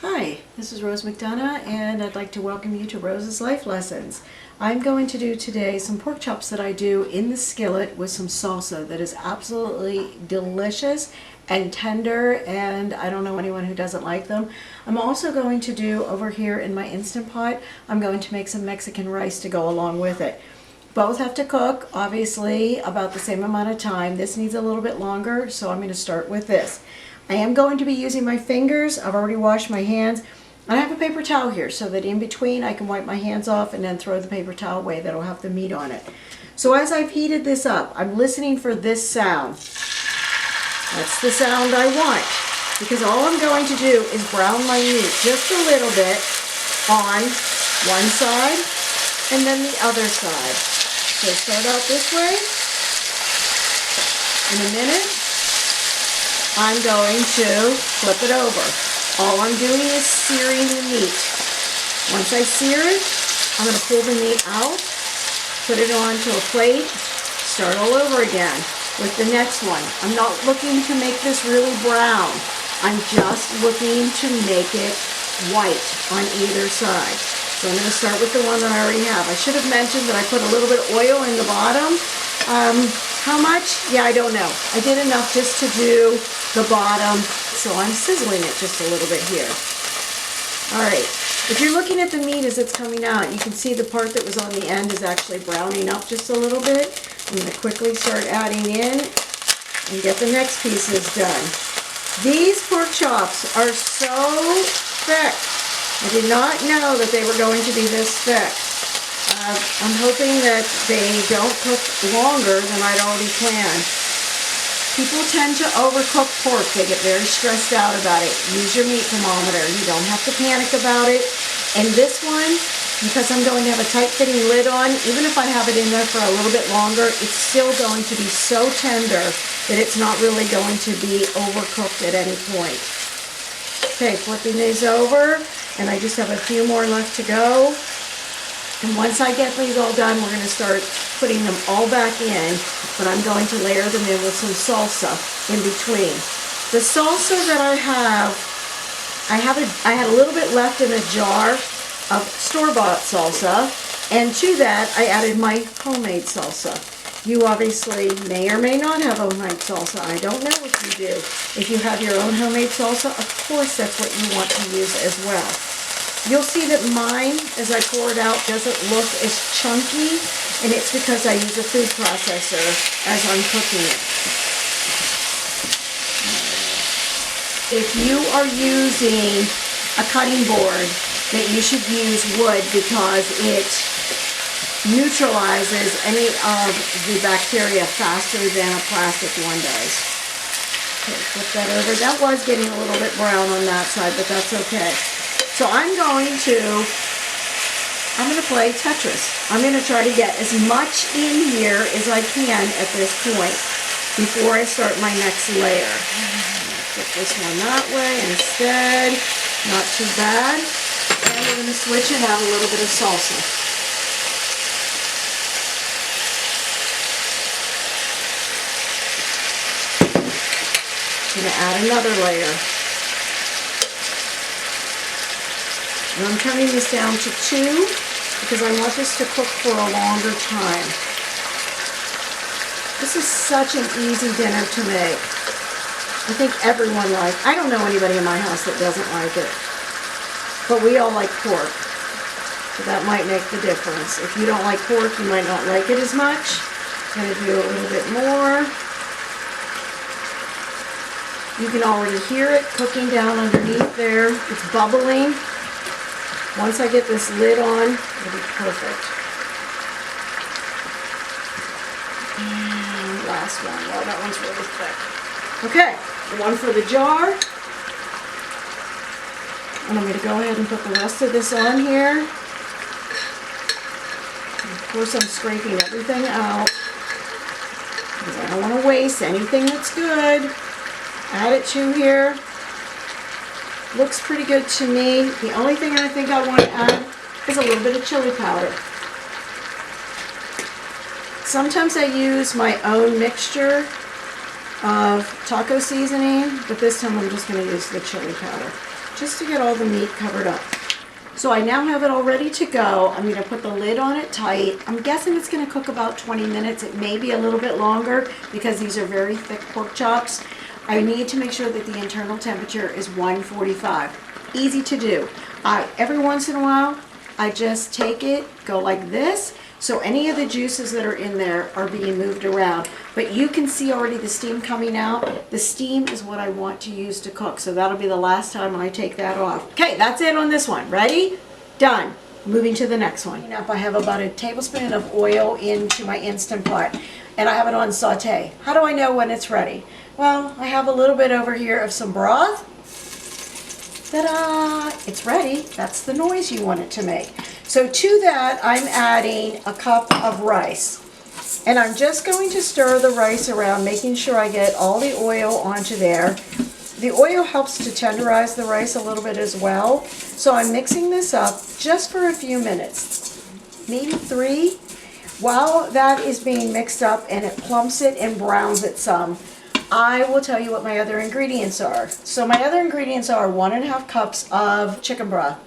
Hi, this is Rose McDonough, and I'd like to welcome you to Rose's Life Lessons. I'm going to do today some pork chops that I do in the skillet with some salsa that is absolutely delicious and tender, and I don't know anyone who doesn't like them. I'm also going to do over here in my Instant Pot, I'm going to make some Mexican rice to go along with it. Both have to cook, obviously, about the same amount of time. This needs a little bit longer, so I'm going to start with this. I am going to be using my fingers. I've already washed my hands. I have a paper towel here so that in between I can wipe my hands off and then throw the paper towel away that'll have the meat on it. So as I've heated this up, I'm listening for this sound. That's the sound I want, because all I'm going to do is brown my meat just a little bit on one side and then the other side. So start out this way. In a minute, I'm going to flip it over. All I'm doing is searing the meat. Once I sear it, I'm going to pull the meat out, put it onto a plate, start all over again with the next one. I'm not looking to make this really brown. I'm just looking to make it white on either side. So I'm going to start with the one that I already have. I should have mentioned that I put a little bit of oil in the bottom. How much? Yeah, I don't know. I did enough just to do the bottom, so I'm sizzling it just a little bit here. Alright, if you're looking at the meat as it's coming out, you can see the part that was on the end is actually browning up just a little bit. I'm going to quickly start adding in and get the next pieces done. These pork chops are so thick. I did not know that they were going to be this thick. I'm hoping that they don't cook longer than I'd already planned. People tend to overcook pork. They get very stressed out about it. Use your meat thermometer. You don't have to panic about it. And this one, because I'm going to have a tight-fitting lid on, even if I have it in there for a little bit longer, it's still going to be so tender that it's not really going to be overcooked at any point. Okay, flipping these over, and I just have a few more left to go. And once I get these all done, we're going to start putting them all back in, but I'm going to layer them in with some salsa in between. The salsa that I had a little bit left in a jar of store-bought salsa, and to that I added my homemade salsa. You obviously may or may not have homemade salsa. I don't know if you do. If you have your own homemade salsa, of course that's what you want to use as well. You'll see that mine, as I pour it out, doesn't look as chunky, and it's because I use a food processor as I'm cooking it. If you are using a cutting board, that you should use wood because it neutralizes any of the bacteria faster than a plastic one does. Okay, flip that over. That was getting a little bit brown on that side, but that's okay. So I'm going to play Tetris. I'm going to try to get as much in here as I can at this point before I start my next layer. Put this one that way instead. Not too bad. And we're going to switch and add a little bit of salsa. I'm going to add another layer. And I'm turning this down to 2 because I want this to cook for a longer time. This is such an easy dinner to make. I think everyone likes it. I don't know anybody in my house that doesn't like it. But we all like pork. So that might make the difference. If you don't like pork, you might not like it as much. I'm going to do a little bit more. You can already hear it cooking down underneath there. It's bubbling. Once I get this lid on, it'll be perfect. And last one. Well, that one's really thick. Okay, the one for the jar. And I'm going to go ahead and put the rest of this on here. And of course, I'm scraping everything out because I don't want to waste anything that's good. Add it to here. Looks pretty good to me. The only thing I think I want to add is a little bit of chili powder. Sometimes I use my own mixture of taco seasoning, but this time I'm just going to use the chili powder. just to get all the meat covered up. So I now have it all ready to go. I'm going to put the lid on it tight. I'm guessing it's going to cook about 20 minutes. It may be a little bit longer because these are very thick pork chops. I need to make sure that the internal temperature is 145. Easy to do. Every once in a while, I just take it, go like this, so any of the juices that are in there are being moved around. But you can see already the steam coming out. The steam is what I want to use to cook, so that'll be the last time I take that off. Okay, that's it on this one. Ready? Done. Moving to the next one. I have about a tablespoon of oil into my Instant Pot, and I have it on Sauté. How do I know when it's ready? Well, I have a little bit over here of some broth. Ta-da! It's ready. That's the noise you want it to make. So to that, I'm adding a cup of rice. And I'm just going to stir the rice around, making sure I get all the oil onto there. The oil helps to tenderize the rice a little bit as well. So I'm mixing this up just for a few minutes, maybe 3. While that is being mixed up and it plumps it and browns it some, I will tell you what my other ingredients are. So my other ingredients are 1.5 cups of chicken broth.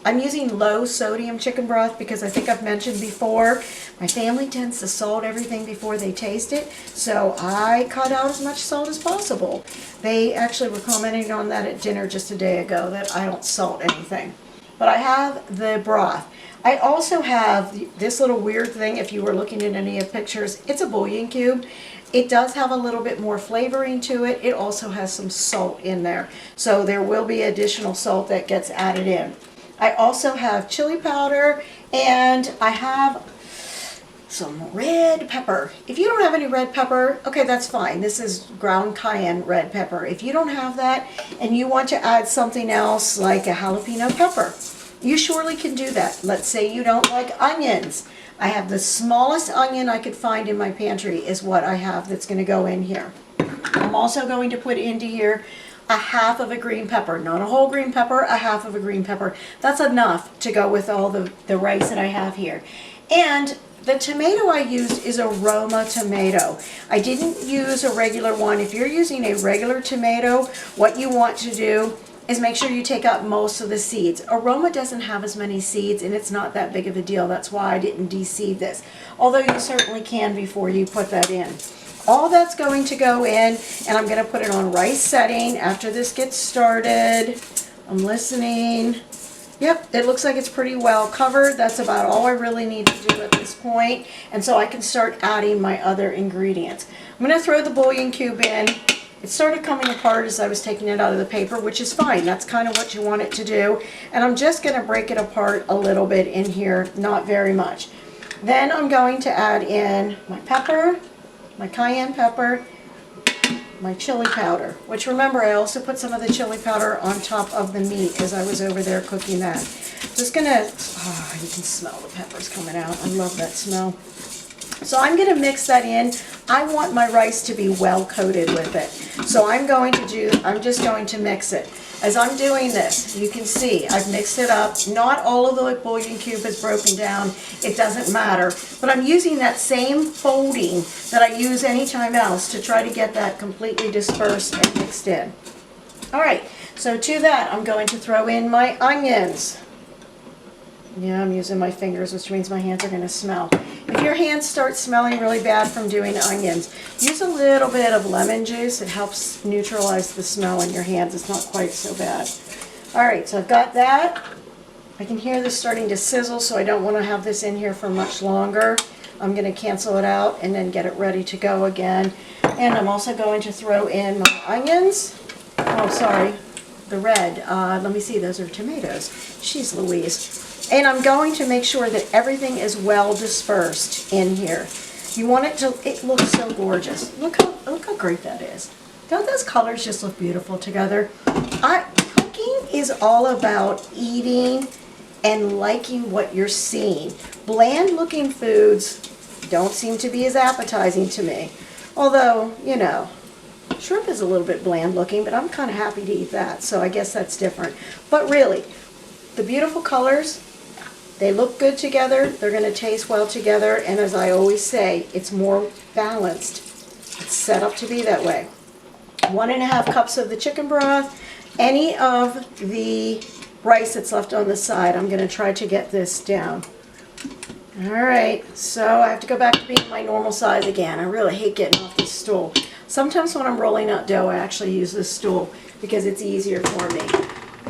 I'm using low sodium chicken broth because I think I've mentioned before, my family tends to salt everything before they taste it, so I cut out as much salt as possible. They actually were commenting on that at dinner just a day ago, that I don't salt anything. But I have the broth. I also have this little weird thing, if you were looking at any of the pictures, it's a bouillon cube. It does have a little bit more flavoring to it. It also has some salt in there, so there will be additional salt that gets added in. I also have chili powder, and I have some red pepper. If you don't have any red pepper, okay, that's fine. This is ground cayenne red pepper. If you don't have that and you want to add something else like a jalapeno pepper, you surely can do that. Let's say you don't like onions. I have the smallest onion I could find in my pantry is what I have that's going to go in here. I'm also going to put into here a half of a green pepper, not a whole green pepper, a half of a green pepper. That's enough to go with all the rice that I have here. And the tomato I used is a Roma tomato. I didn't use a regular one. If you're using a regular tomato, what you want to do is make sure you take out most of the seeds. Aroma doesn't have as many seeds, and it's not that big of a deal. That's why I didn't de-seed this, although you certainly can before you put that in. All that's going to go in, and I'm going to put it on rice setting after this gets started. I'm listening. Yep, it looks like it's pretty well covered. That's about all I really need to do at this point, and so I can start adding my other ingredients. I'm going to throw the bouillon cube in. It started coming apart as I was taking it out of the paper, which is fine. That's kind of what you want it to do. And I'm just going to break it apart a little bit in here, not very much. Then I'm going to add in my pepper, my cayenne pepper, my chili powder, which remember I also put some of the chili powder on top of the meat as I was over there cooking that. Just going to, oh, you can smell the peppers coming out. I love that smell. So I'm going to mix that in. I want my rice to be well coated with it. So I'm just going to mix it. As I'm doing this, you can see I've mixed it up. Not all of the bouillon cube is broken down. It doesn't matter. But I'm using that same folding that I use anytime else to try to get that completely dispersed and mixed in. All right, so to that I'm going to throw in my onions. Yeah, I'm using my fingers, which means my hands are going to smell. If your hands start smelling really bad from doing onions, use a little bit of lemon juice. It helps neutralize the smell in your hands. It's not quite so bad. All right, so I've got that. I can hear this starting to sizzle, so I don't want to have this in here for much longer. I'm going to cancel it out and then get it ready to go again. And I'm also going to throw in my onions. Oh, sorry, the red. Let me see, those are tomatoes. Jeez Louise. And I'm going to make sure that everything is well dispersed in here. You want it to, it looks so gorgeous. Look how great that is. Don't those colors just look beautiful together? Cooking is all about eating and liking what you're seeing. Bland looking foods don't seem to be as appetizing to me. Although, you know, shrimp is a little bit bland looking, but I'm kind of happy to eat that, so I guess that's different. But really, the beautiful colors, they look good together, they're going to taste well together, and as I always say, it's more balanced. It's set up to be that way. 1.5 cups of the chicken broth, any of the rice that's left on the side. I'm going to try to get this down. All right, so I have to go back to being my normal size again. I really hate getting off this stool. Sometimes when I'm rolling out dough, I actually use this stool because it's easier for me.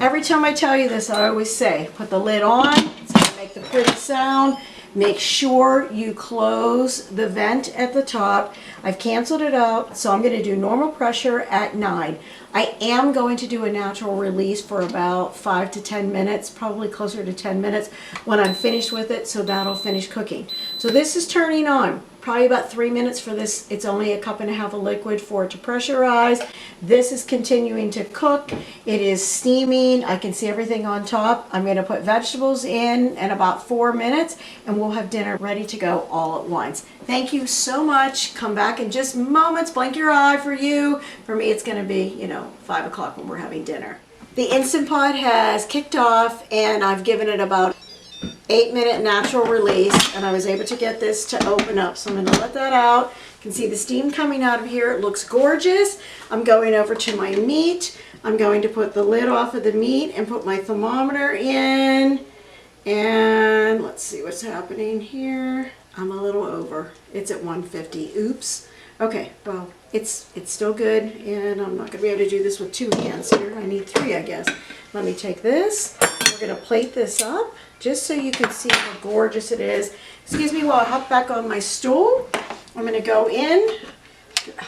Every time I tell you this, I always say, put the lid on, it's going to make the pretty sound. Make sure you close the vent at the top. I've canceled it out, so I'm going to do normal pressure at 9. I am going to do a natural release for about 5 to 10 minutes, probably closer to 10 minutes when I'm finished with it, so that'll finish cooking. So this is turning on. Probably about 3 minutes for this. It's only a cup and a half of liquid for it to pressurize. This is continuing to cook. It is steaming. I can see everything on top. I'm going to put vegetables in about 4 minutes, and we'll have dinner ready to go all at once. Thank you so much. Come back in just moments. Blink your eye for you. For me, it's going to be, 5 o'clock when we're having dinner. The Instant Pot has kicked off, and I've given it about 8-minute natural release, and I was able to get this to open up. So I'm going to let that out. You can see the steam coming out of here. It looks gorgeous. I'm going over to my meat. I'm going to put the lid off of the meat and put my thermometer in. And let's see what's happening here. I'm a little over. It's at 150. Oops. Okay, well, it's still good, and I'm not going to be able to do this with 2 hands here. I need 3, I guess. Let me take this. We're going to plate this up just so you can see how gorgeous it is. Excuse me while I hop back on my stool. I'm going to go in.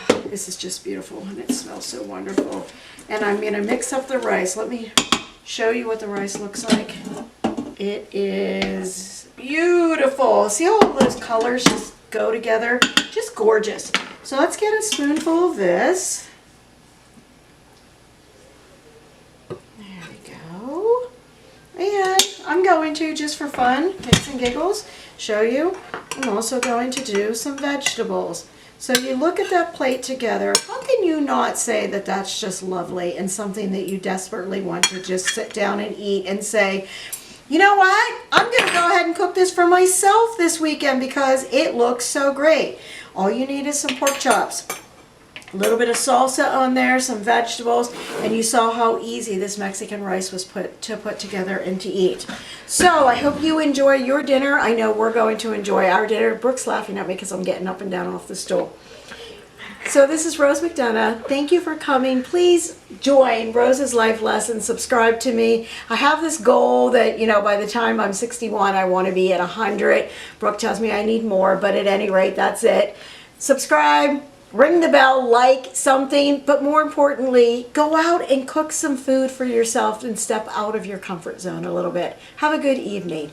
Oh, this is just beautiful, and it smells so wonderful. And I'm going to mix up the rice. Let me show you what the rice looks like. It is beautiful. See how all those colors just go together? Just gorgeous. So let's get a spoonful of this. There we go. And I'm going to, just for fun, kicks and giggles, show you. I'm also going to do some vegetables. So you look at that plate together. How can you not say that that's just lovely and something that you desperately want to just sit down and eat and say, you know what? I'm going to go ahead and cook this for myself this weekend because it looks so great. All you need is some pork chops, a little bit of salsa on there, some vegetables, and you saw how easy this Mexican rice was put together and to eat. So I hope you enjoy your dinner. I know we're going to enjoy our dinner. Brooke's laughing at me because I'm getting up and down off the stool. So this is Rose McDonough. Thank you for coming. Please join Rose's Life Lesson. Subscribe to me. I have this goal that, by the time I'm 61, I want to be at 100. Brooke tells me I need more, but at any rate, that's it. Subscribe, ring the bell, like something, but more importantly, go out and cook some food for yourself and step out of your comfort zone a little bit. Have a good evening.